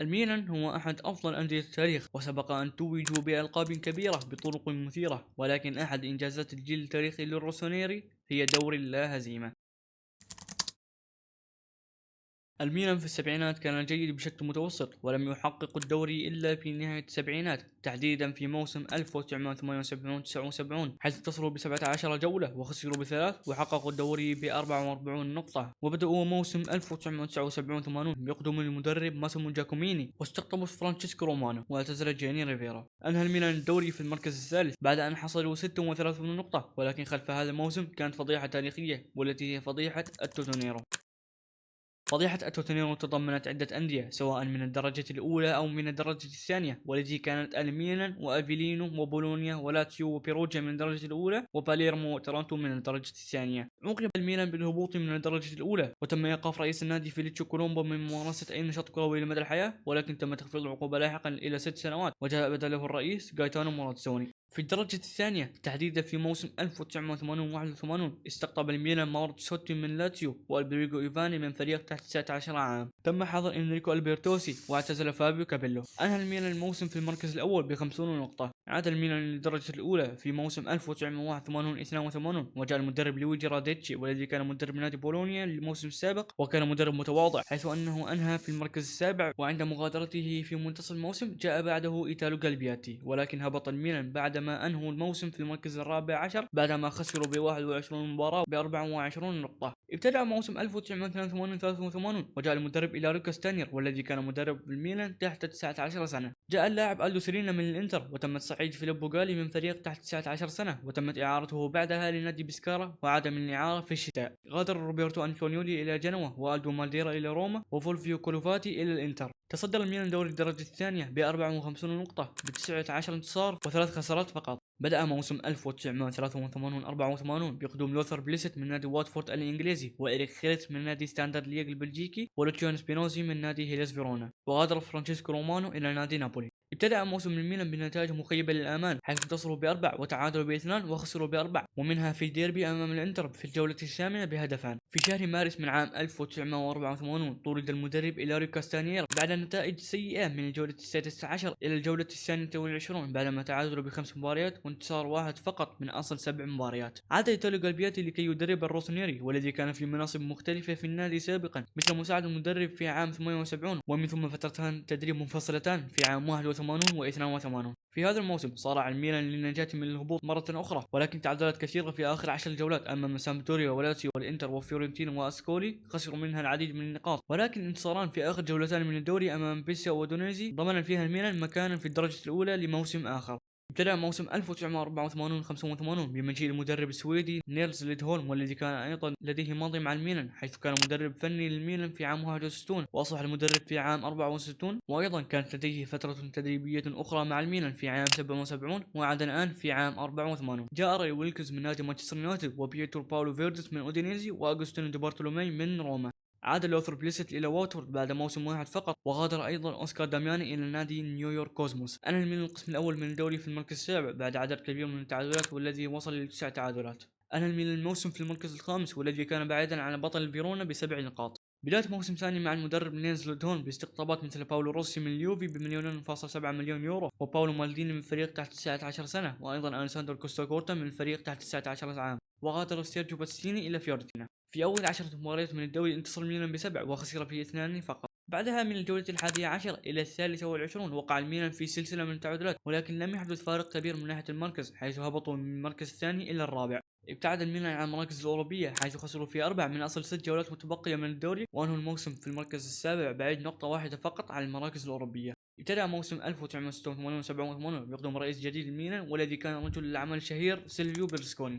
الميلان هو أحد أفضل أندية التاريخ، وسبق أن توجوا بألقاب كبيرة بطرق مثيرة، ولكن أحد إنجازات الجيل التاريخي للروسونيري هي دوري اللا هزيمة. الميلان في السبعينات كان جيد بشكل متوسط، ولم يحقق الدوري إلا في نهاية السبعينات، تحديدا في موسم 1978-79 حيث اتصلوا ب17 جولة وخسروا بثلاث، وحققوا الدوري ب44 نقطة. وبدأوا موسم 1979-80 بقدوم المدرب ماسيمو جاكوميني، واستقطبوا فرانشيسكو رومانو واعتزل جياني ريفيرا. أنهى الميلان الدوري في المركز الثالث بعد أن حصلوا 36 نقطة، ولكن خلف هذا الموسم كانت فضيحة تاريخية، والتي هي فضيحة التوتونيرو. فضيحة التوتنهام تضمنت عدة أندية سواء من الدرجة الأولى أو من الدرجة الثانية، والتي كانت الميلان وأفيلينو وبولونيا ولاتسيو وبيروجيا من الدرجة الأولى، وباليرمو وتورنتو من الدرجة الثانية. عوقب الميلان بالهبوط من الدرجة الأولى، وتم إيقاف رئيس النادي فيليتشو كولومبو من ممارسة أي نشاط كروي لمدى الحياة، ولكن تم تخفيض العقوبة لاحقا إلى 6 سنوات، وجاء بدله الرئيس غايتانو موراتسوني. في الدرجة الثانية تحديدا في موسم 1981 استقطب الميلان ماورت سوتي من لاتسيو والبريغو إيفاني من فريق تحت 19 عام. تم حظر إنريكو ألبرتوسي واعتزل فابيو كابيلو. أنهى الميلان الموسم في المركز الأول ب50 نقطة. عاد الميلان للدرجة الأولى في موسم 1981-82 وجاء المدرب لويجي راديتشي، والذي كان مدرب نادي بولونيا للموسم السابق، وكان مدرب متواضع حيث أنه أنهى في المركز السابع، وعند مغادرته في منتصف الموسم جاء بعده إيتالو غالبياتي. ولكن هبط الميلان بعدما أنهوا الموسم في المركز الرابع عشر بعدما خسروا ب21 مباراة ب24 نقطة. ابتدأ موسم 1982-83 وجاء المدرب إلاريو كاستانير، والذي كان مدرب الميلان تحت 19 سنة. جاء اللاعب ألدو سيرينا من الإنتر، وتم تصعيد فيليبو غالي من فريق تحت 19 سنة، وتمت إعارته بعدها لنادي بسكارا، وعاد من الإعارة في الشتاء. غادر روبرتو أنتونيولي إلى جنوة، وألدو مالديرا إلى روما، وفولفيو كولوفاتي إلى الإنتر. تصدر الميلان دوري الدرجة الثانية ب54 نقطة ب19 انتصار وثلاث خسارات فقط. بدأ موسم 1983-84 بقدوم لوثر بليست من نادي واتفورد الإنجليزي، وإريك خيرت من نادي ستاندرد ليغ البلجيكي، ولوتشيان سبينوزي من نادي هيلس فيرونا. وغادر فرانشيسكو رومانو إلى نادي نابولي. ابتدأ موسم الميلان بنتائج مخيبة للآمال، حيث انتصروا ب4 وتعادلوا ب2 وخسروا ب4، ومنها في ديربي أمام الإنتر في الجولة الثامنة بهدفان. في شهر مارس من عام 1984 طرد المدرب إلاريو كاستانير بعد نتائج سيئة من الجولة 16 إلى الجولة 22 بعدما تعادلوا ب5 مباريات وانتصار واحد فقط من أصل 7 مباريات. عاد إيتاليو غالبياتي لكي يدرب الروسونيري، والذي كان في مناصب مختلفة في النادي سابقا، مثل مساعد المدرب في عام 78، ومن ثم فترتان تدريب منفصلتان في عام 81 و82. في هذا الموسم صارع الميلان للنجاة من الهبوط مرة أخرى، ولكن تعادلات كثيرة في آخر 10 جولات أمام سامبدوريا ولاتسيو والإنتر وفيورنتينا وأسكولي، خسروا منها العديد من النقاط، ولكن انتصاران في آخر جولتان من الدوري أمام بيسيا ودونيزي ضمن فيها الميلان مكانا في الدرجة الأولى لموسم آخر. ابتدأ موسم 1984-85 بمجيء المدرب السويدي نيلز ليدهولم، والذي كان أيضا لديه ماضي مع الميلان، حيث كان مدرب فني للميلان في عام 61 وأصبح المدرب في عام 64، وأيضا كانت لديه فترة تدريبية أخرى مع الميلان في عام 77، وعاد الآن في عام 84. جاء راي ويلكز من نادي مانشستر يونايتد، وبيترو باولو فيردس من أودينيزي، وأغوستينو دي بارتولومي من روما. عاد لوثر بليست إلى واتفورد بعد موسم واحد فقط، وغادر أيضا أوسكار دامياني إلى نادي نيويورك كوزموس. أنهى الميلان القسم الأول من الدوري في المركز السابع بعد عدد كبير من التعادلات، والذي وصل ل9 تعادلات. أنهى الميلان الموسم في المركز الخامس، والذي كان بعيدا عن بطل الفيرونا ب7 نقاط. بداية موسم ثاني مع المدرب نيلز لودهون باستقطابات مثل باولو روسي من اليوفي ب2.7 مليون يورو، وباولو مالديني من فريق تحت 19 سنة، وأيضا أليساندرو كوستا كورتا من فريق تحت 19 عام. وغادر سيرجيو باتسيني إلى فيورنتينا. في أول 10 مباريات من الدوري انتصر الميلان ب7 وخسر في 2 فقط. بعدها من الجولة 11 إلى 23 وقع الميلان في سلسلة من التعادلات، ولكن لم يحدث فارق كبير من ناحية المركز، حيث هبطوا من المركز الثاني إلى الرابع. ابتعد الميلان عن المراكز الأوروبية، حيث خسروا في 4 من أصل 6 جولات متبقية من الدوري، وأنهوا الموسم في المركز السابع بعيد نقطة واحدة فقط عن المراكز الأوروبية. ابتدأ موسم 1986-87 بقدوم رئيس جديد الميلان، والذي كان رجل الأعمال الشهير سيلفيو بيرلسكوني.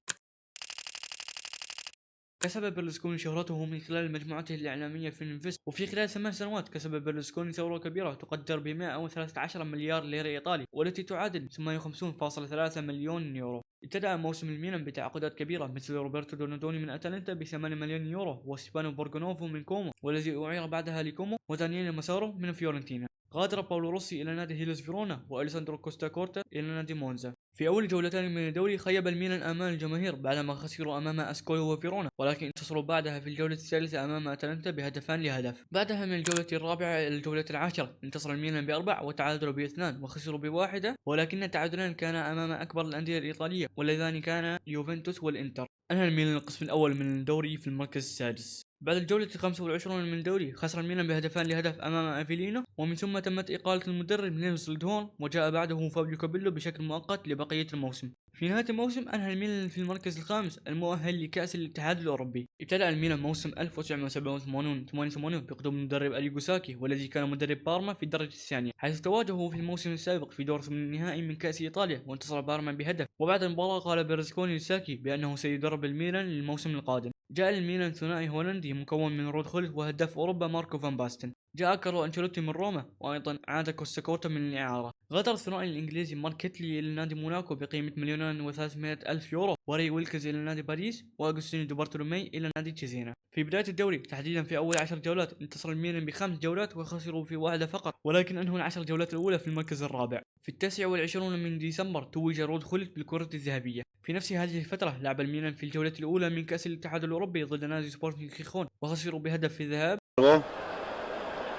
كسب بيرلسكوني شهرته من خلال مجموعته الإعلامية في الانفست، وفي خلال 8 سنوات كسب بيرلسكوني ثروة كبيرة تقدر ب 113 مليار ليرة إيطالي، والتي تعادل 58.3 مليون يورو. ابتدأ موسم الميلان بتعاقدات كبيرة مثل روبرتو دونادوني من أتلانتا ب 8 مليون يورو، وستيفانو بورغونوفو من كومو، والذي أعير بعدها لكومو، ودانييل ماسارو من فيورنتينا. غادر باولو روسي إلى نادي هيلس فيرونا، وأليساندرو كوستا كورتا إلى نادي مونزا. في أول جولتين من الدوري خيب الميلان آمال الجماهير بعدما خسروا أمام أسكولو وفيرونا، ولكن انتصروا بعدها في الجولة الثالثة أمام أتلانتا بهدفان لهدف. بعدها من الجولة الرابعة إلى الجولة العاشرة انتصر الميلان بأربع وتعادلوا باثنان وخسروا بواحدة، ولكن التعادلان كان أمام أكبر الأندية الإيطالية واللذان كان يوفنتوس والإنتر. أنهى الميلان القسم الأول من الدوري في المركز السادس. بعد الجولة 25 من الدوري خسر الميلان بهدفان لهدف أمام أفيلينو، ومن ثم تمت إقالة المدرب نيلس لدهون وجاء بعده فابيو كابيلو بشكل مؤقت لبقية الموسم. في نهاية الموسم أنهى الميلان في المركز الخامس المؤهل لكأس الاتحاد الأوروبي. ابتدأ الميلان موسم 1987-88 بقدوم المدرب أريغو ساكي، والذي كان مدرب بارما في الدرجة الثانية، حيث تواجهوا في الموسم السابق في دور ثمن النهائي من كأس إيطاليا وانتصر بارما بهدف. وبعد المباراة قال بيرزكوني لساكي بأنه سيدرب الميلان للموسم القادم. جاء للميلان ثنائي هولندي مكون من رود خولت وهداف أوروبا ماركو فان باستن. جاء كارلو أنشيلوتي من روما، وأيضا عاد كوستا من الإعارة. غادر الثنائي الإنجليزي مارك هيتلي إلى نادي موناكو بقيمة 2,300,000 يورو، وري ويلكز إلى نادي باريس، وأغوستينو دي بارتولومي إلى نادي تشيزينا. في بداية الدوري تحديدا في أول 10 جولات انتصر الميلان ب5 جولات وخسروا في واحدة فقط، ولكن أنهوا ال10 جولات الأولى في المركز الرابع. في 29 من ديسمبر توج رود خولت بالكرة الذهبية. في نفس هذه الفترة لعب الميلان في الجولة الأولى من كأس الاتحاد الأوروبي ضد نادي سبورتنج خيخون وخسروا بهدف في الذهاب.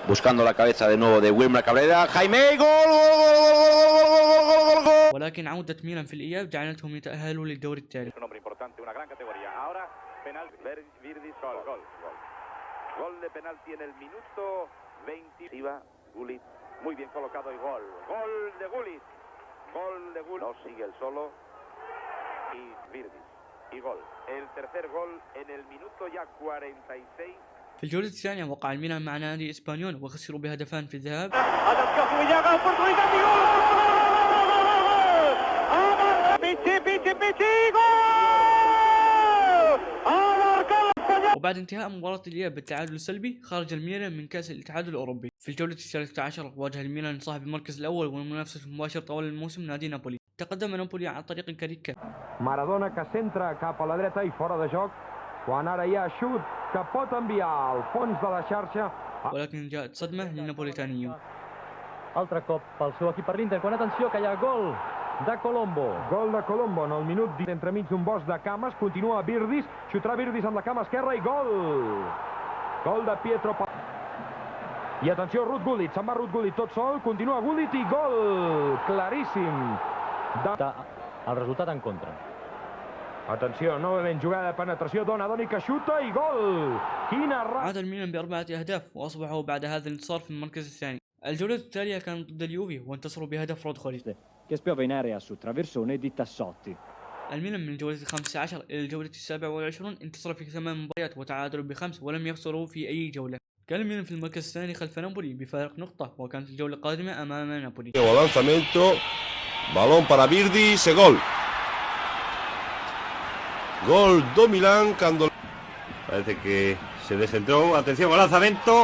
Buscando la cabeza de nuevo de Wilmer Cabrera, Jaime, gol. ولكن عودة ميلان في الإياب جعلتهم يتأهلوا للدور التالي. Gol de penalti en el minuto 20. Gullit, muy bien colocado y gol. Gol de Gullit. Gol de Gullit. No sigue el solo. Y Virdis. Y gol. El tercer gol en el minuto ya 46. في الجولة الثانية وقع الميلان مع نادي إسبانيول وخسروا بهدفان في الذهاب. وبعد انتهاء مباراة الإياب بالتعادل السلبي خرج الميلان من كأس الاتحاد الأوروبي. في الجولة 13 واجه الميلان صاحب المركز الأول والمنافس المباشر طوال الموسم نادي نابولي. تقدم نابولي عن طريق كاريكا. Maradona que centra cap a la dreta i fora de joc, quan ara hi ha xut que pot enviar al fons de la xarxa. ولكن جاءت صدمة للنابوليتانيين. Altre cop pel seu equip per l'Inter, quan atenció que hi ha gol de Colombo. Gol de Colombo en el minut entremig d'un bosc de cames, continua Virdis, xutarà Virdis amb la cama esquerra i gol! Gol de Pietro. I atenció, Ruud Gullit, se'n va Ruud Gullit tot sol, continua Gullit i gol! Claríssim! El resultat en contra. Atenció, novament jugada de penetració, Donadoni que xuta i gol! Quina عاد الميلان ب4 أهداف وأصبحوا بعد هذا الانتصار في المركز الثاني. الجولة التالية كانت ضد اليوفي وانتصروا بهدف رود خولت. che spiove in area su traversone di Tassotti. الميلان من الجولة 15 إلى الجولة 27 انتصر في 8 مباريات وتعادلوا ب5 ولم يخسروا في أي جولة. كان الميلان في المركز الثاني خلف نابولي بفارق نقطة، وكانت الجولة القادمة أمام نابولي. Lanzamiento, balón para Virdis, gol. Gol do Milan cuando Parece que se descentró, atención al lanzamiento.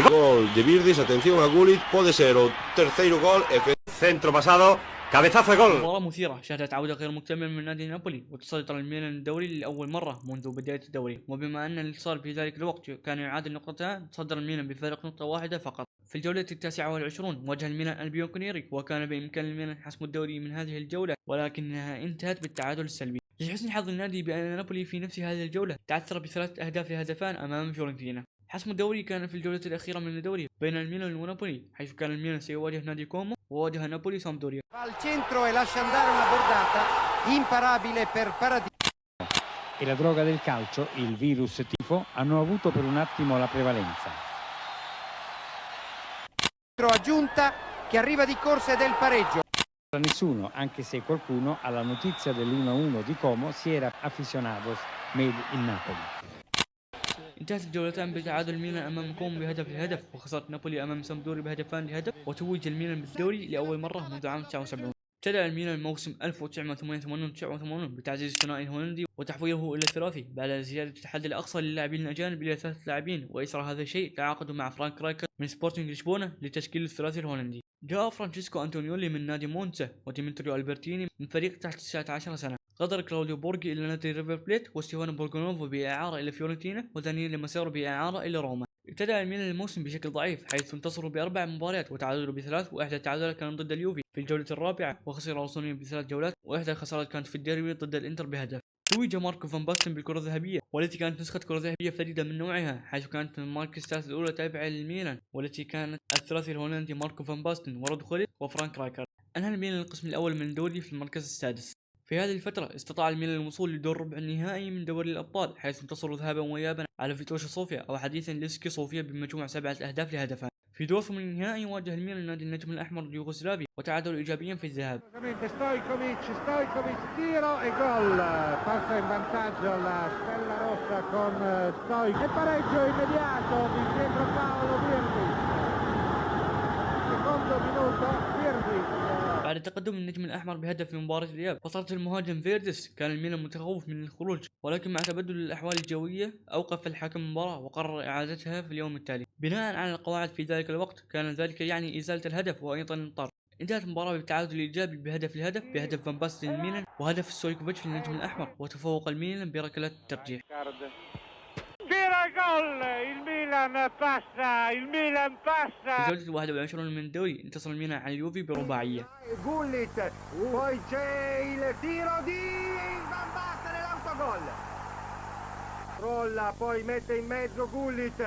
gol de Virdis, atención a Gullit, puede ser o terceiro gol. Centro pasado, cabezazo de gol. مباراة مثيرة شهدت عودة غير مكتملة من نادي نابولي، وتصدر الميلان الدوري لأول مرة منذ بداية الدوري، وبما أن الانتصار في ذلك الوقت كان يعادل نقطتان تصدر الميلان بفارق نقطة واحدة فقط. في الجولة 29 واجه الميلان البيونكونيري، وكان بإمكان الميلان حسم الدوري من هذه الجولة، ولكنها انتهت بالتعادل السلبي. لحسن حظ النادي بأن نابولي في نفس هذه الجولة تعثر ب3 أهداف لهدفان أمام فيورنتينا. حسم الدوري كان في الجولة الأخيرة من الدوري بين الميلان ونابولي، حيث كان الميلان سيواجه نادي كومو وواجه نابولي سامدوريا. Al centro e lascia andare una bordata imparabile per Paradiso. E la droga del calcio, il virus tifo, hanno avuto per un attimo la prevalenza. Aggiunta che arriva di corsa e del pareggio. Nessuno, anche se qualcuno alla notizia dell'1-1 di Como si era aficionados made in Napoli. انتهت الجولتان بتعادل الميلان امام كوم بهدف لهدف، وخسارة نابولي امام سامدوري بهدفان لهدف، وتوج الميلان بالدوري لاول مرة منذ عام 79. ابتدأ الميلان موسم 1988-89 بتعزيز الثنائي الهولندي وتحويله الى الثلاثي بعد زيادة الحد الاقصى للاعبين الاجانب الى 3 لاعبين، واثر هذا الشيء تعاقدوا مع فرانك رايكر من سبورتنج لشبونة لتشكيل الثلاثي الهولندي. جاء فرانشيسكو أنتونيولي من نادي مونزا وديمتريو ألبرتيني من فريق تحت 19 سنة. غادر كلاوديو بورغي إلى نادي ريفر بليت، وستيفانو بورغونوفو بإعارة إلى فيورنتينا، ودانييل ماسيرو بإعارة إلى روما. ابتدأ الميلان الموسم بشكل ضعيف حيث انتصروا بأربع مباريات وتعادلوا بثلاث، وإحدى التعادلات كانت ضد اليوفي في الجولة الرابعة، وخسر رسولين بثلاث جولات، وإحدى الخسارات كانت في الديربي ضد الإنتر بهدف. توج ماركو فان باستن بالكرة الذهبية، والتي كانت نسخة كرة ذهبية فريدة من نوعها، حيث كانت من المركز الثالث الأولى تابعة للميلان، والتي كانت الثلاثي الهولندي ماركو فان باستن ورود خوليت وفرانك رايكر. أنهى الميلان القسم الأول من الدوري في المركز السادس. في هذه الفترة استطاع الميلان الوصول لدور ربع النهائي من دوري الأبطال، حيث انتصروا ذهابا وإيابا على فيتوشا صوفيا أو حديثا ليسكي صوفيا بمجموع 7 أهداف لهدفان. في دور ثمن النهائي واجه الميلان نادي النجم الأحمر اليوغوسلافي وتعادلوا إيجابيا في الذهاب. Stojkovic tiro e gol, passa in vantaggio la Stella Rossa con Stojkovic e pareggio immediato di Pietro Paolo Virvis. Secondo minuto Virvis. بعد تقدم النجم الأحمر بهدف في مباراة الإياب وصلت المهاجم فيردس، كان الميلان متخوف من الخروج، ولكن مع تبدل الأحوال الجوية أوقف الحكم المباراة وقرر إعادتها في اليوم التالي بناء على القواعد في ذلك الوقت. كان ذلك يعني إزالة الهدف وأيضا الطرد. انتهت المباراة بالتعادل الإيجابي بهدف لهدف بهدف فان باستن للميلان وهدف ستويكوفيتش للنجم الأحمر، وتفوق الميلان بركلات الترجيح. Tira gol, il Milan passa. في جولة 21 من الدوري انتصر الميلان على اليوفي برباعية. Gullit, poi c'è il tiro di Van Basten e l'autogol. Rolla, poi mette in mezzo Gullit,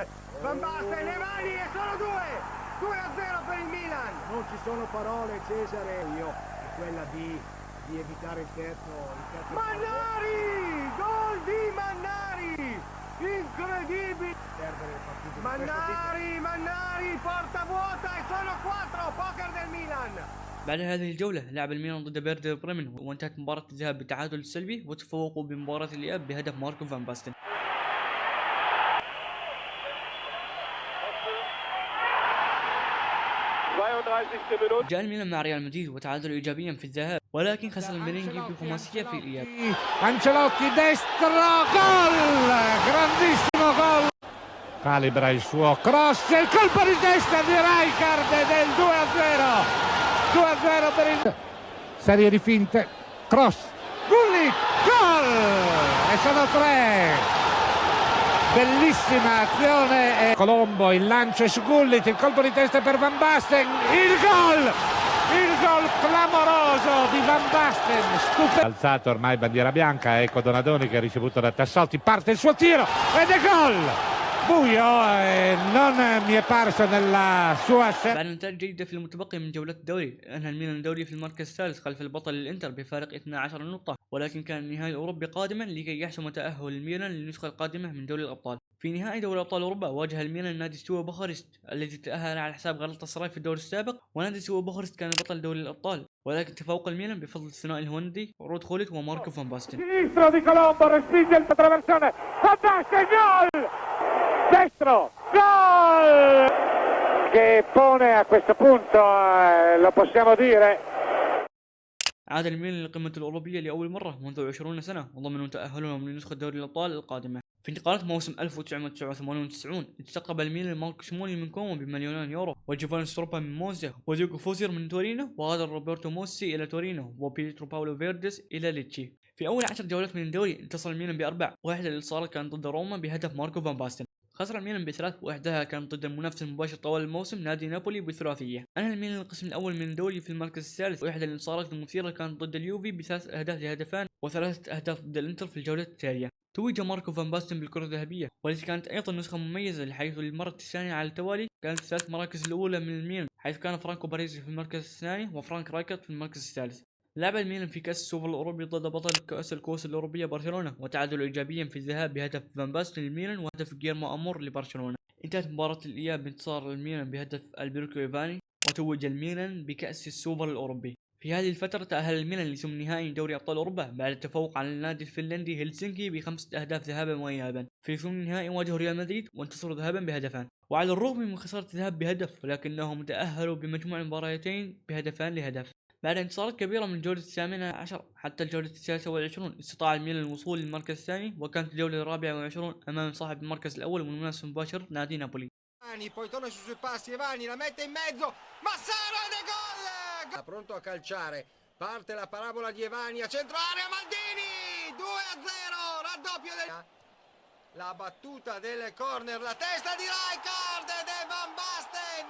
Van Basten le mani e sono 2-0 per il Milan. Non ci sono parole, Cesare, io è quella di evitare il terzo. Mannari, gol di Mannari, incredibile. Mannari, porta vuota e sono 4, poker del Milan. بعد هذه الجولة لعب الميلان ضد بيردر بريمن، وانتهت مباراة الذهاب بالتعادل السلبي، وتفوقوا بمباراة الإياب بهدف ماركو فان باستن. جاء الميلان مع ريال مدريد وتعادلوا إيجابيا في الذهاب، ولكن خسر الميرينجي بخماسية في الإياب. Ancelotti destra, gol! Grandissimo gol! Calibra il suo cross, il colpo di testa di Rijkaard del 2-0 per il... Serie di finte, cross, Gullit, gol! E sono 3! Bellissima azione, Colombo, il lancio su Gullit, il colpo di testa per Van Basten, il gol clamoroso di Van Basten, stupendo. Alzato ormai bandiera bianca, ecco Donadoni che ha ricevuto da Tassotti, parte il suo tiro ed è gol! buio non mi è parso nella sua بعد نتائج جيدة في المتبقي من جولات الدوري، أنهى الميلان الدوري في المركز الثالث خلف البطل الإنتر بفارق 12 نقطة، ولكن كان النهائي الأوروبي قادما لكي يحسم تأهل الميلان للنسخة القادمة من دوري الأبطال. في نهائي دوري أبطال أوروبا واجه الميلان نادي ستوا بوخارست الذي تأهل على حساب غلطاسراي في الدور السابق، ونادي ستوا بوخارست كان بطل دوري الأبطال، ولكن تفوق الميلان بفضل الثنائي الهولندي رود خوليت وماركو فان باستن. Sinistro di Colombo, respinge il traversone, Van Basten, gol! Destro, gol! Che pone a questo punto, lo possiamo dire. عاد الميلان للقمة الأوروبية لأول مرة منذ 20 سنة وضمنوا تأهلهم لنسخة دوري الأبطال القادمة. في انتقالات موسم 1989 استقطب الميلان ماركو سيموني من كومو بمليونين يورو، وجيفان ستروبا من موزا، وديوغو فوزير من تورينو، وغادر روبرتو موسي إلى تورينو، وبيترو باولو فيردس إلى ليتشي. في أول 10 جولات من الدوري انتصر الميلان بأربع، واحدة الانتصارات كانت ضد روما بهدف ماركو فان باستن. خسر الميلان بثلاث، واحداها كانت ضد المنافس المباشر طوال الموسم نادي نابولي بثلاثية. أنهى الميلان القسم الأول من الدوري في المركز الثالث، واحدى الانتصارات المثيرة كانت ضد اليوفي بثلاث أهداف لهدفان، وثلاثة أهداف ضد الإنتر في الجولة التالية. توج ماركو فان باستن بالكرة الذهبية، والتي كانت أيضا نسخة مميزة، حيث للمرة الثانية على التوالي كانت الثلاث مراكز الأولى من الميلان، حيث كان فرانكو باريزي في المركز الثاني وفرانك رايكارد في المركز الثالث. لعب الميلان في كأس السوبر الأوروبي ضد بطل كأس الكؤوس الأوروبية برشلونة، وتعادلوا إيجابيا في الذهاب بهدف فان باستن للميلان وهدف جيرمو أمور لبرشلونة. انتهت مباراة الإياب بانتصار الميلان بهدف البيركو إيفاني، وتوج الميلان بكأس السوبر الأوروبي. في هذه الفترة تأهل الميلان لثمن نهائي دوري أبطال أوروبا بعد التفوق على النادي الفنلندي هلسنكي ب5 أهداف ذهابا وإيابا. في ثمن النهائي واجهوا ريال مدريد وانتصروا ذهابا بهدفان، وعلى الرغم من خسارة الذهاب بهدف ولكنهم تأهلوا بمجموع المباراتين بهدفان لهدف. بعد انتصارات كبيرة من الجولة 18 حتى الجولة 23 استطاع الميلان الوصول للمركز الثاني، وكانت الجولة 24 أمام صاحب المركز الأول والمنافس المباشر نادي نابولي. Poi torna sui suoi passi, Evani la mette in mezzo, Massaro ed è gol! Pronto a calciare, parte la parabola di Evani a centro area, Maldini, 2-0, raddoppio del... La battuta delle corner, la testa di Rijkaard ed è Van Basten.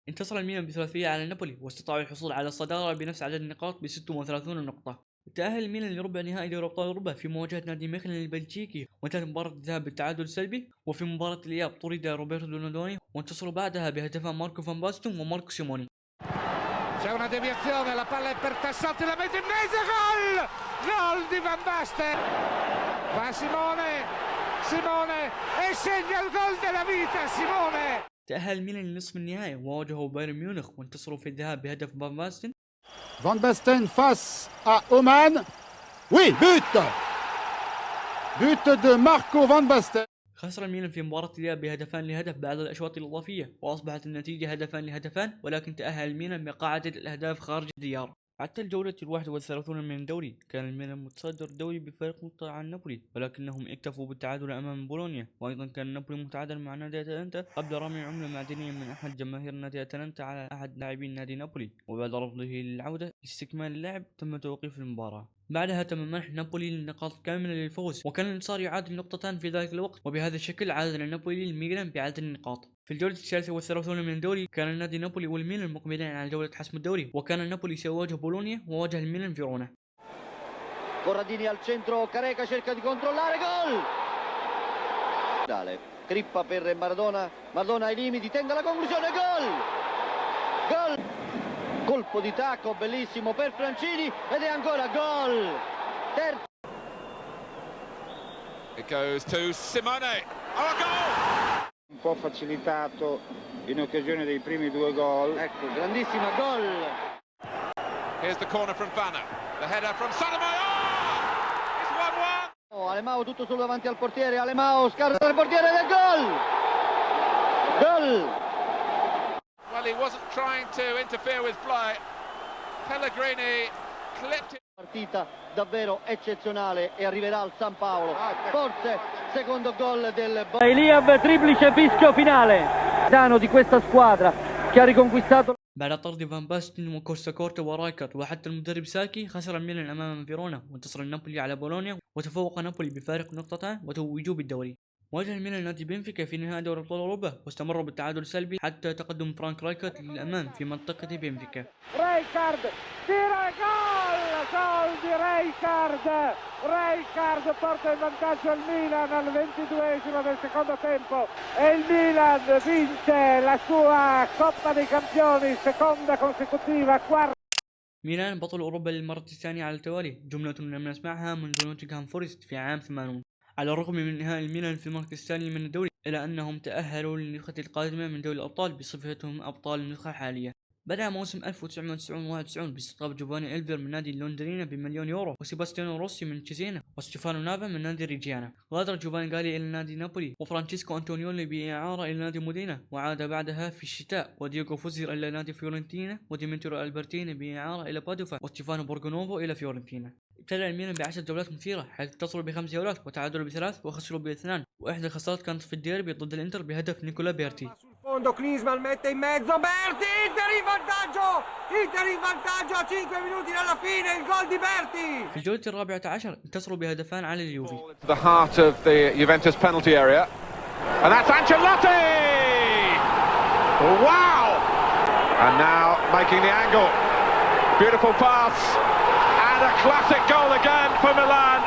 انتصر الميلان بثلاثية على نابولي واستطاعوا الحصول على الصدارة بنفس عدد النقاط ب 36 نقطة. تأهل الميلان لربع نهائي دوري أبطال أوروبا في مواجهة نادي ميخلن البلجيكي، وانتهت مباراة الذهاب بالتعادل السلبي، وفي مباراة الإياب طرد روبرتو دونادوني وانتصروا بعدها بهدفان ماركو فان باستون وماركو سيموني. C'è una deviazione, la palla è per Tassati, la mette in mezzo, gol! Gol di Van Basten! Va Simone e segna il gol della vita Simone! تأهل الميلان لنصف النهائي وواجهوا بايرن ميونخ وانتصروا في الذهاب بهدف فان باستن. Van Basten face à Oman. Oui, but de Marco Van Basten. خسر الميلان في مباراة الإياب بهدفان لهدف بعد الأشواط الإضافية، وأصبحت النتيجة هدفان لهدفان، ولكن تأهل الميلان بقاعدة الأهداف خارج الديار. حتى الجولة 31 من الدوري كان الميلان متصدر الدوري بفارق نقطة عن نابولي، ولكنهم اكتفوا بالتعادل أمام بولونيا، وأيضا كان نابولي متعادل مع نادي أتلانتا قبل رمي عملة معدنية من أحد جماهير نادي أتلانتا على أحد لاعبين نادي نابولي، وبعد رفضه للعودة لاستكمال اللعب تم توقيف المباراة. بعدها تم منح نابولي النقاط كاملة للفوز، وكان الانتصار يعادل نقطتان في ذلك الوقت، وبهذا الشكل عاد نابولي الميلان بعدد النقاط. في الجولة 33 من الدوري كان نادي نابولي والميلان مقبلين على جولة حسم الدوري، وكان نابولي سيواجه بولونيا وواجه الميلان فيرونا. Corradini al centro, Careca cerca di controllare, gol! Crippa per Maradona ai limiti, tende la conclusione, gol! Gol! Colpo di tacco bellissimo per Francini ed è ancora gol! Terzo. It goes to Simone. Oh, goal! Un po' facilitato in occasione dei primi due gol. Ecco, grandissima gol! Here's the corner from Vanna. The header from Salomon. Oh! It's 1-1. Alemao tutto solo davanti al portiere, Alemao scarta il portiere del gol! Gol! Well, he wasn't trying to interfere with play. Pellegrini clipped it. Partita davvero eccezionale e arriverà al San Paolo. Forse secondo gol del Eliab, triplice fischio finale. Dano di questa squadra che ha riconquistato. بعد طرد فان باستن وكوستا كورتا ورايكر وحتى المدرب ساكي، خسر الميلان امام فيرونا وانتصر نابولي على بولونيا، وتفوق نابولي بفارق نقطتين وتوجوا بالدوري. واجه الميلان نادي بنفيكا في نهائي دوري ابطال اوروبا واستمروا بالتعادل السلبي حتى تقدم فرانك رايكارد للامام في منطقة بنفيكا. Rijkaard tira gol di Rijkaard porta in vantaggio il Milan al 22esimo del secondo tempo e il Milan vince la sua Coppa dei Campioni seconda consecutiva, quarta. ميلان بطل اوروبا للمرة الثانية على التوالي، جملة لم نسمعها منذ نوتنغهام فورست في عام 80. على الرغم من نهائي الميلان في المركز الثاني من الدوري، إلا أنهم تأهلوا للنسخة القادمة من دوري الأبطال بصفتهم أبطال النسخة الحالية. بدأ موسم 1991 باستقطاب جوفاني إلفير من نادي لوندرينا بمليون يورو، وسيباستيانو روسي من تشيزينا، وستيفانو نافا من نادي ريجيانا. غادر جوفاني غالي إلى نادي نابولي، وفرانشيسكو أنتونيولي بإعارة إلى نادي مودينا، وعاد بعدها في الشتاء، ودييغو فوزير إلى نادي فيورنتينا، وديمترو ألبرتيني بإعارة إلى بادوفا، وستيفانو بورغونوفو إلى فيورنتينا. ابتدأ الميلان ب10 جولات مثيرة، حيث اتصلوا ب5 جولات وتعادلوا ب3 وخسروا ب2، وإحدى الخسارات كانت في الديربي ضد الإنتر بهدف نيكولا بيرتي. Fondo Klinsmann mette in mezzo Berti, Inter in vantaggio a 5 minuti dalla fine, il gol di Berti. في الجولة 14 انتصروا بهدفان على اليوفي. The heart of the Juventus penalty area, and that's Ancelotti. Wow! And now making the angle, beautiful pass, and a classic goal again for Milan.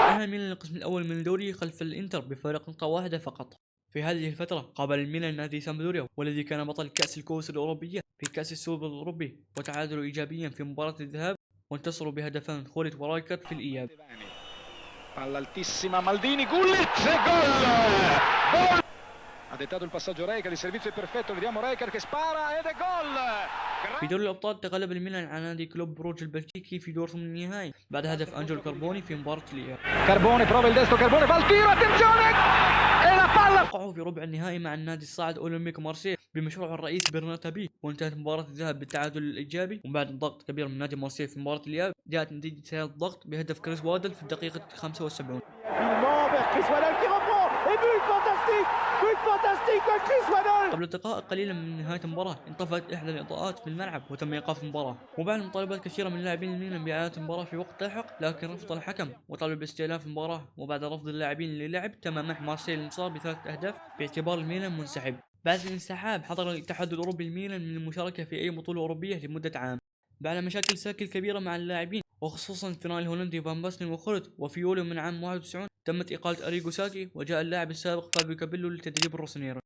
أهل الميلان القسم الأول من الدوري خلف الإنتر بفارق نقطة واحدة فقط. في هذه الفترة قابل الميلان نادي سامدوريا والذي كان بطل كأس الكؤوس الأوروبية في كأس السوبر الأوروبي، وتعادلوا إيجابيا في مباراة الذهاب وانتصروا بهدفان خولت ورايكارد في الإياب. Palla altissima, Maldini, Gullit, gol! Ha dettato il passaggio Rijkaard, il servizio è perfetto, vediamo Rijkaard che spara ed è gol! في دوري الأبطال تغلب الميلان على نادي كلوب بروج البلجيكي في دور ثمن النهائي بعد هدف أنجلو كاربوني في مباراة الإياب. Carbone prova il destro, Carbone va al tiro, attenzione! E la palla! وقعوا في ربع النهائي مع النادي الصاعد أولمبيك مارسيل بمشروع الرئيس برناتابي، وانتهت مباراة الذهاب بالتعادل الإيجابي، وبعد ضغط كبير من نادي مارسيل في مباراة الإياب جاءت نتيجة هذا الضغط بهدف كريس وادل في الدقيقة 75. Il 9, Chris Waddle qui reprend, قبل دقائق قليلة من نهاية المباراة انطفأت إحدى الإضاءات في الملعب وتم إيقاف المباراة، وبعد مطالبات كثيرة من لاعبين الميلان بإعادة المباراة في وقت لاحق، لكن رفض الحكم وطلب باستئناف المباراة. وبعد رفض اللاعبين للعب تم منح مارسيل الانتصار ب3 أهداف باعتبار الميلان منسحب. بعد الانسحاب حضر الاتحاد الأوروبي الميلان من المشاركة في أي بطولة أوروبية لمدة عام بعد مشاكل ساكي الكبيرة مع اللاعبين، وخصوصا الثنائي الهولندي فان باستن وخورت. وفي يوليو من عام 91 تمت إقالة أريغو ساكي وجاء اللاعب السابق فابيو كابيلو للتدريب الروسونيرو.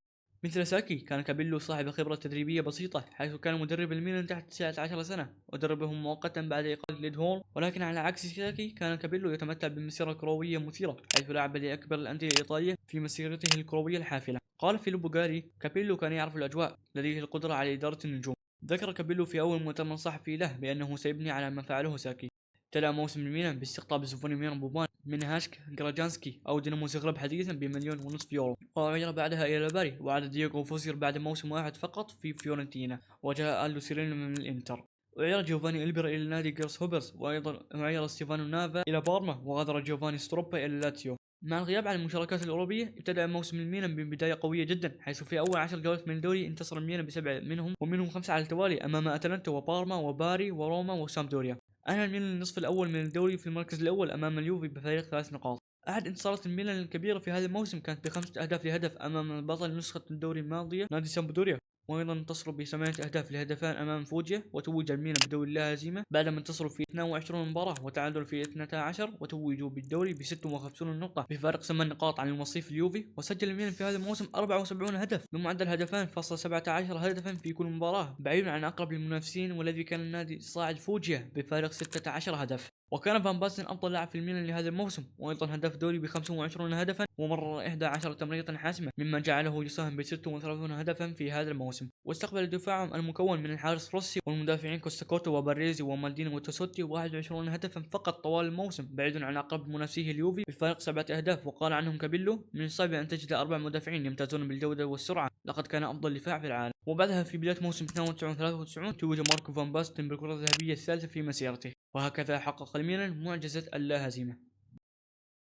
مثل ساكي كان كابيلو صاحب خبرة تدريبية بسيطة، حيث كان مدرب الميلان تحت 19 سنة ودربهم مؤقتا بعد إقالة ليد هول. ولكن على عكس ساكي كان كابيلو يتمتع بمسيرة كروية مثيرة، حيث لعب لأكبر الأندية الإيطالية في مسيرته الكروية الحافلة. قال فيليبو غاري: كابيلو كان يعرف الأجواء، لديه القدرة على إدارة النجوم. ذكر كابيلو في أول مؤتمر صحفي له بأنه سيبني على ما فعله ساكي. ابتدأ موسم الميلان باستقطاب زوفونيمير بوبان من هاشك جراجانسكي أو دينامو زغرب حديثا ب1.5 مليون يورو، وأعير بعدها إلى باري، وعاد دييغو فوزير بعد موسم واحد فقط في فيورنتينا، وجاء ألدو سيرينو من الإنتر. وأعير جوفاني إلبر إلى نادي جيرس هوبرز، وأيضا أعير ستيفانو نافا إلى بارما، وغادر جوفاني ستروبا إلى لاتسيو. مع الغياب عن المشاركات الأوروبية ابتدأ موسم الميلان ببداية قوية جدا، حيث في أول 10 جولات من الدوري انتصر الميلان ب7 ومنهم 5 على التوالي أمام أتلانتا وبارما وباري وروما وسامدوريا. أنهى الميلان النصف الأول من الدوري في المركز الأول أمام اليوفي بفارق 3 نقاط. أحد انتصارات الميلان الكبيرة في هذا الموسم كانت ب5 أهداف لهدف أمام البطل نسخة الدوري الماضية نادي سامدوريا، وأيضا انتصروا ب8 أهداف لهدفان أمام فوجيا، وتوج الميلان بدوري لا هزيمة بعدما انتصروا في 22 مباراة وتعادلوا في 12، وتوجوا بالدوري ب56 نقطة بفارق 8 نقاط عن الوصيف اليوفي. وسجل الميلان في هذا الموسم 74 هدف بمعدل هدفان فاصل 17 هدفا في كل مباراة، بعيدا عن أقرب المنافسين والذي كان النادي صاعد فوجيا بفارق 16 هدف. وكان فان باستن أفضل لاعب في الميلان لهذا الموسم، وأيضا هداف دوري ب25 هدفا ومرر 11 تمريرة حاسمة، مما جعله يساهم ب36 هدفا في هذا الموسم. واستقبل دفاعهم المكون من الحارس روسي والمدافعين كوستاكوتو وباريزي ومالديني وتوسوتي 21 هدفا فقط طوال الموسم، بعيدا عن أقرب منافسيه اليوفي بفارق 7 أهداف. وقال عنهم كابيلو: من الصعب أن تجد 4 مدافعين يمتازون بالجودة والسرعة، لقد كان أفضل دفاع في العالم. وبعدها في بداية موسم 92-93 توج ماركو فان باستن بالكرة الذهبية الثالثة في مسيرته، وهكذا حقق الميلان معجزة اللا هزيمة.